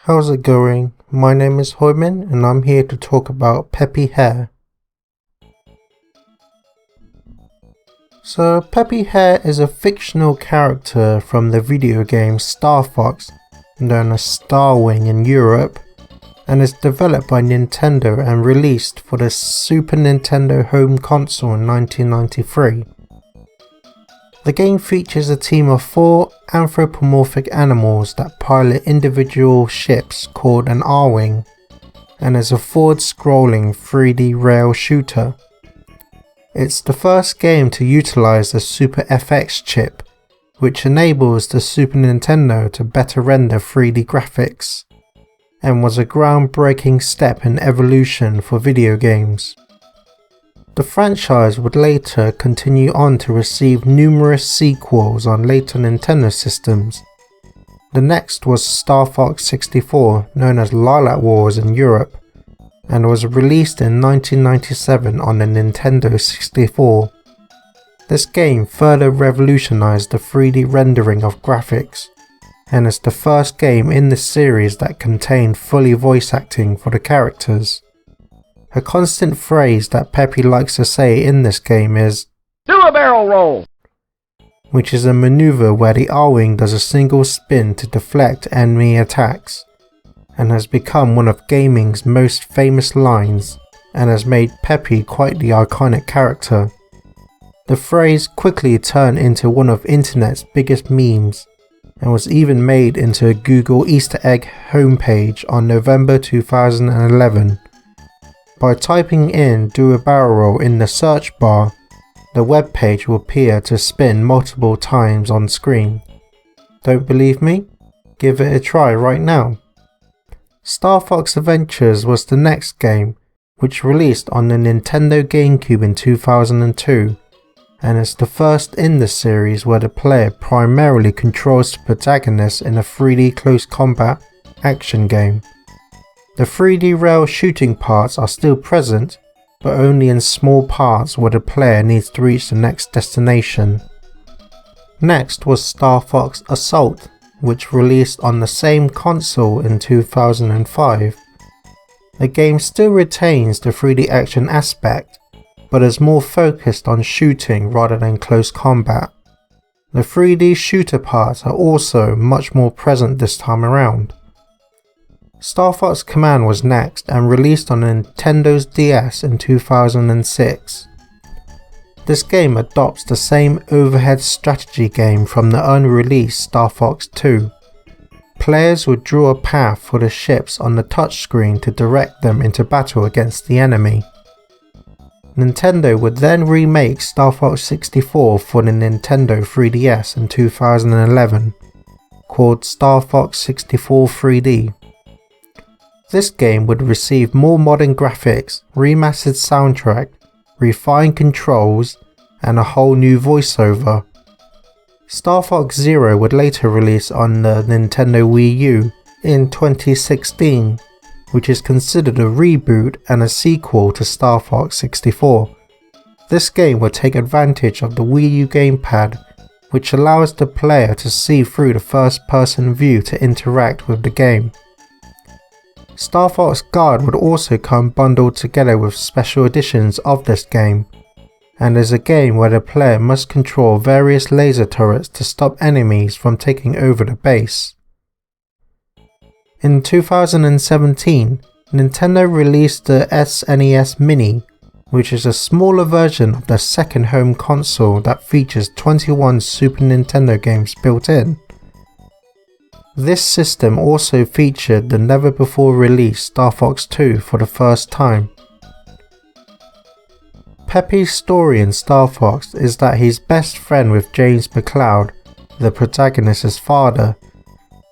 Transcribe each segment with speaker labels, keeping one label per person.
Speaker 1: How's it going? My name is Hoiman and I'm here to talk about Peppy Hare. So Peppy Hare is a fictional character from the video game Star Fox, known as Starwing in Europe, and is developed by Nintendo and released for the Super Nintendo home console in 1993. The game features a team of 4 anthropomorphic animals that pilot individual ships called an R-Wing, and is a forward-scrolling 3D rail shooter. It's the first game to utilize the Super FX chip, which enables the Super Nintendo to better render 3D graphics, and was a groundbreaking step in evolution for video games. The franchise would later continue on to receive numerous sequels on later Nintendo systems. The next was Star Fox 64, known as Lilac Wars in Europe, and was released in 1997 on the Nintendo 64. This game further revolutionized the 3D rendering of graphics, and is the first game in the series that contained fully voice acting for the characters. A constant phrase that Peppy likes to say in this game is "Do a barrel roll!", which is a maneuver where the R-Wing does a single spin to deflect enemy attacks, and has become one of gaming's most famous lines, and has made Peppy quite the iconic character. The phrase quickly turned into one of internet's biggest memes, and was even made into a Google Easter egg homepage on November 2011. By typing in "do a barrel roll" in the search bar, the web page will appear to spin multiple times on screen. Don't believe me? Give it a try right now. Star Fox Adventures was the next game, which released on the Nintendo GameCube in 2002, and is the first in the series where the player primarily controls the protagonist in a 3D close combat action game. The 3D rail shooting parts are still present, but only in small parts where the player needs to reach the next destination. Next was Star Fox Assault, which released on the same console in 2005. The game still retains the 3D action aspect, but is more focused on shooting rather than close combat. The 3D shooter parts are also much more present this time around. Star Fox Command was next and released on Nintendo's DS in 2006. This game adopts the same overhead strategy game from the unreleased Star Fox 2. Players would draw a path for the ships on the touchscreen to direct them into battle against the enemy. Nintendo would then remake Star Fox 64 for the Nintendo 3DS in 2011, called Star Fox 64 3D. This game would receive more modern graphics, remastered soundtrack, refined controls, and a whole new voiceover. Star Fox Zero would later release on the Nintendo Wii U in 2016, which is considered a reboot and a sequel to Star Fox 64. This game would take advantage of the Wii U gamepad, which allows the player to see through the first-person view to interact with the game. Star Fox Guard would also come bundled together with special editions of this game, and is a game where the player must control various laser turrets to stop enemies from taking over the base. In 2017, Nintendo released the SNES Mini, which is a smaller version of the second home console that features 21 Super Nintendo games built in. This system also featured the never before released Star Fox 2 for the first time. Peppy's story in Star Fox is that he's best friend with James McCloud, the protagonist's father.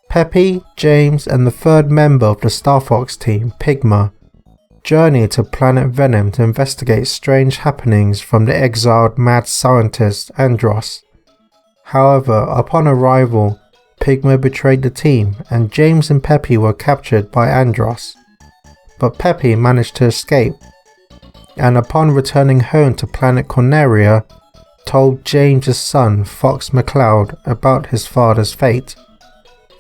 Speaker 1: Peppy, James, and the third member of the Star Fox team, Pigma, journey to Planet Venom to investigate strange happenings from the exiled mad scientist Andros. However, upon arrival, Pigma betrayed the team, and James and Peppy were captured by Andros. But Peppy managed to escape, and upon returning home to Planet Corneria, told James' son Fox McCloud about his father's fate.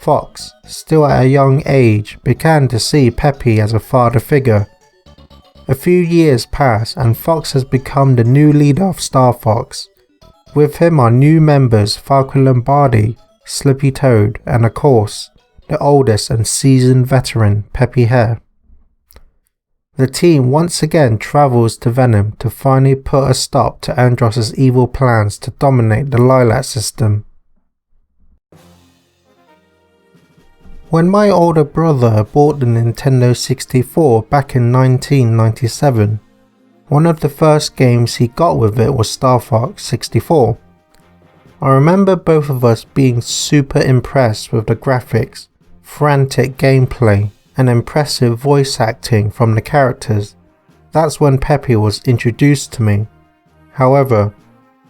Speaker 1: Fox, still at a young age, began to see Peppy as a father figure. A few years pass and Fox has become the new leader of Star Fox. With him are new members Falco Lombardi, Slippy Toad, and of course, the oldest and seasoned veteran Peppy Hare. The team once again travels to Venom to finally put a stop to Andross's evil plans to dominate the Lilac system. When my older brother bought the Nintendo 64 back in 1997, one of the first games he got with it was Star Fox 64. I remember both of us being super impressed with the graphics, frantic gameplay, and impressive voice acting from the characters. That's when Peppy was introduced to me. However,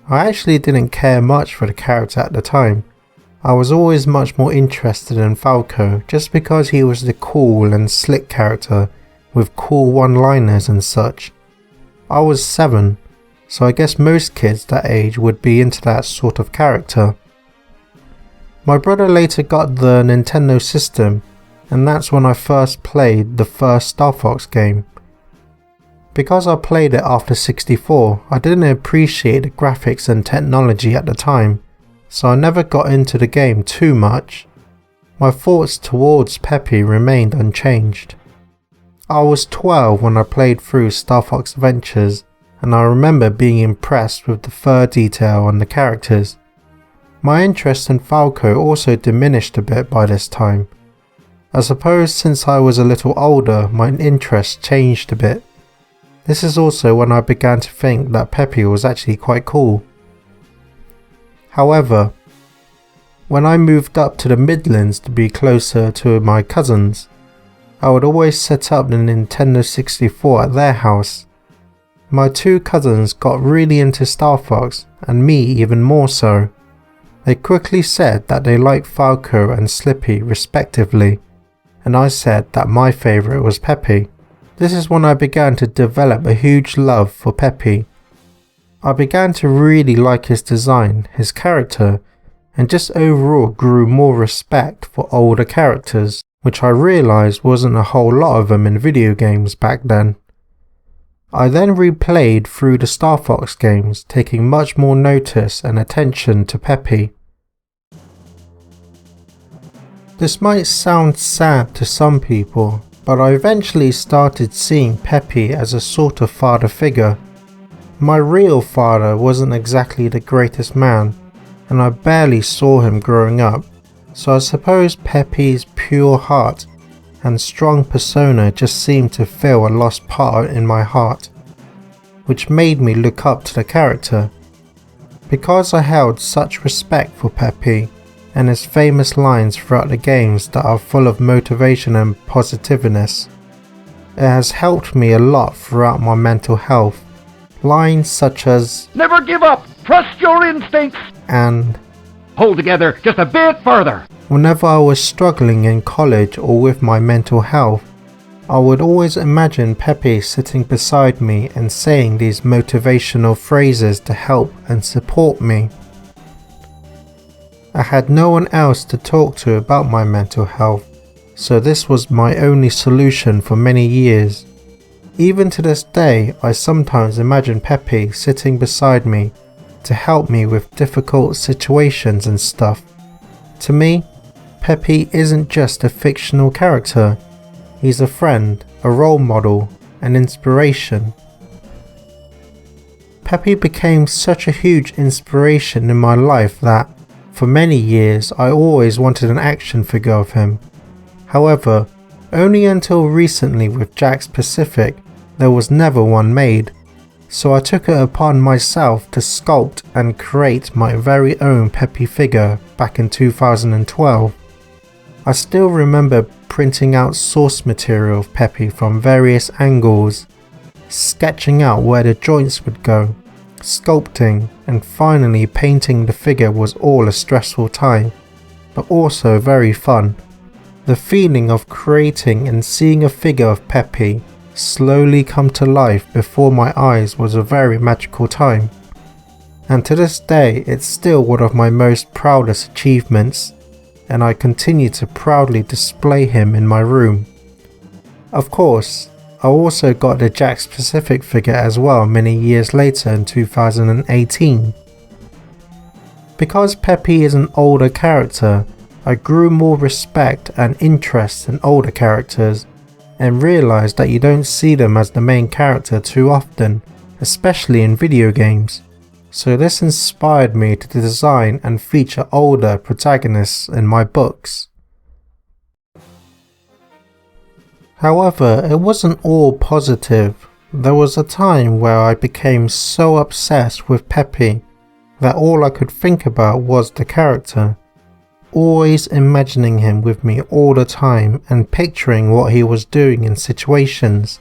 Speaker 1: I actually didn't care much for the character at the time. I was always much more interested in Falco just because he was the cool and slick character with cool one-liners and such. I was 7, so I guess most kids that age would be into that sort of character. My brother later got the Nintendo system, and that's when I first played the first Star Fox game. Because I played it after 64, I didn't appreciate the graphics and technology at the time, so I never got into the game too much. My thoughts towards Peppy remained unchanged. I was 12 when I played through Star Fox Adventures, and I remember being impressed with the fur detail on the characters. My interest in Falco also diminished a bit by this time. I suppose since I was a little older, my interest changed a bit. This is also when I began to think that Peppy was actually quite cool. However, when I moved up to the Midlands to be closer to my cousins, I would always set up the Nintendo 64 at their house. My 2 cousins got really into Star Fox, and me even more so. They quickly said that they liked Falco and Slippy respectively, and I said that my favourite was Peppy. This is when I began to develop a huge love for Peppy. I began to really like his design, his character, and just overall grew more respect for older characters, which I realised wasn't a whole lot of them in video games back then. I then replayed through the Star Fox games, taking much more notice and attention to Peppy. This might sound sad to some people, but I eventually started seeing Peppy as a sort of father figure. My real father wasn't exactly the greatest man, and I barely saw him growing up, so I suppose Peppy's pure heart and strong persona just seemed to fill a lost part in my heart, which made me look up to the character. Because I held such respect for Peppy, and his famous lines throughout the games that are full of motivation and positiveness, it has helped me a lot throughout my mental health. Lines such as
Speaker 2: "Never give up, trust your instincts,"
Speaker 1: and
Speaker 2: "hold together just a bit further."
Speaker 1: Whenever I was struggling in college or with my mental health, I would always imagine Peppy sitting beside me and saying these motivational phrases to help and support me. I had no one else to talk to about my mental health, so this was my only solution for many years. Even to this day, I sometimes imagine Peppy sitting beside me to help me with difficult situations and stuff. To me, Peppy isn't just a fictional character, he's a friend, a role model, an inspiration. Peppy became such a huge inspiration in my life that, for many years, I always wanted an action figure of him. However, only until recently with Jakks Pacific, there was never one made, so I took it upon myself to sculpt and create my very own Peppy figure back in 2012. I still remember printing out source material of Peppy from various angles, sketching out where the joints would go, sculpting, and finally painting the figure was all a stressful time, but also very fun. The feeling of creating and seeing a figure of Peppy slowly come to life before my eyes was a very magical time, and to this day it's still one of my most proudest achievements. and I continue to proudly display him in my room. Of course, I also got the Jakks Pacific figure as well many years later in 2018. Because Peppy is an older character, I grew more respect and interest in older characters and realised that you don't see them as the main character too often, especially in video games. So this inspired me to design and feature older protagonists in my books. However, it wasn't all positive. There was a time where I became so obsessed with Peppy that all I could think about was the character, always imagining him with me all the time and picturing what he was doing in situations.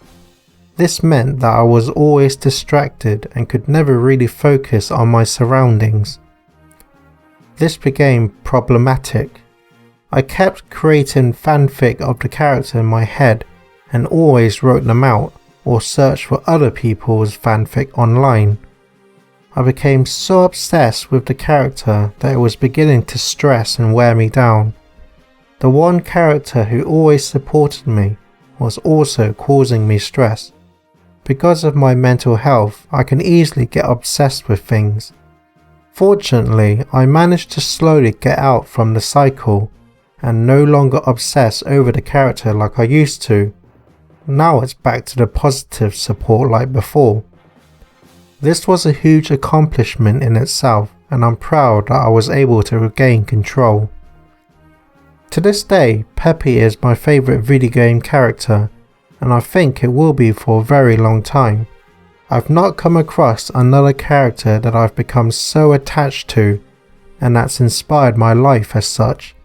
Speaker 1: This meant that I was always distracted and could never really focus on my surroundings. This became problematic. I kept creating fanfic of the character in my head and always wrote them out or searched for other people's fanfic online. I became so obsessed with the character that it was beginning to stress and wear me down. The one character who always supported me was also causing me stress. Because of my mental health, I can easily get obsessed with things. Fortunately, I managed to slowly get out from the cycle and no longer obsess over the character like I used to. Now it's back to the positive support like before. This was a huge accomplishment in itself, and I'm proud that I was able to regain control. To this day, Peppy is my favourite video game character, and I think it will be for a very long time. I've not come across another character that I've become so attached to, and that's inspired my life as such.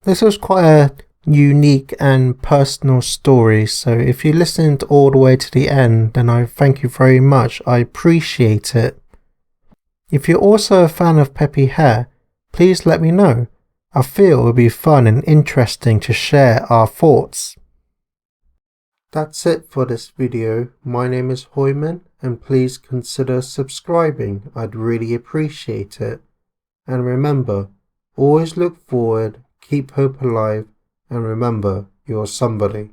Speaker 1: This was quite a unique and personal story, so if you listened all the way to the end, then I thank you very much. I appreciate it. If you're also a fan of Peppy Hare, please let me know. I feel it would be fun and interesting to share our thoughts. That's it for this video. My name is Hoiman, and please consider subscribing. I'd really appreciate it. And remember, always look forward, keep hope alive, and remember, you're somebody.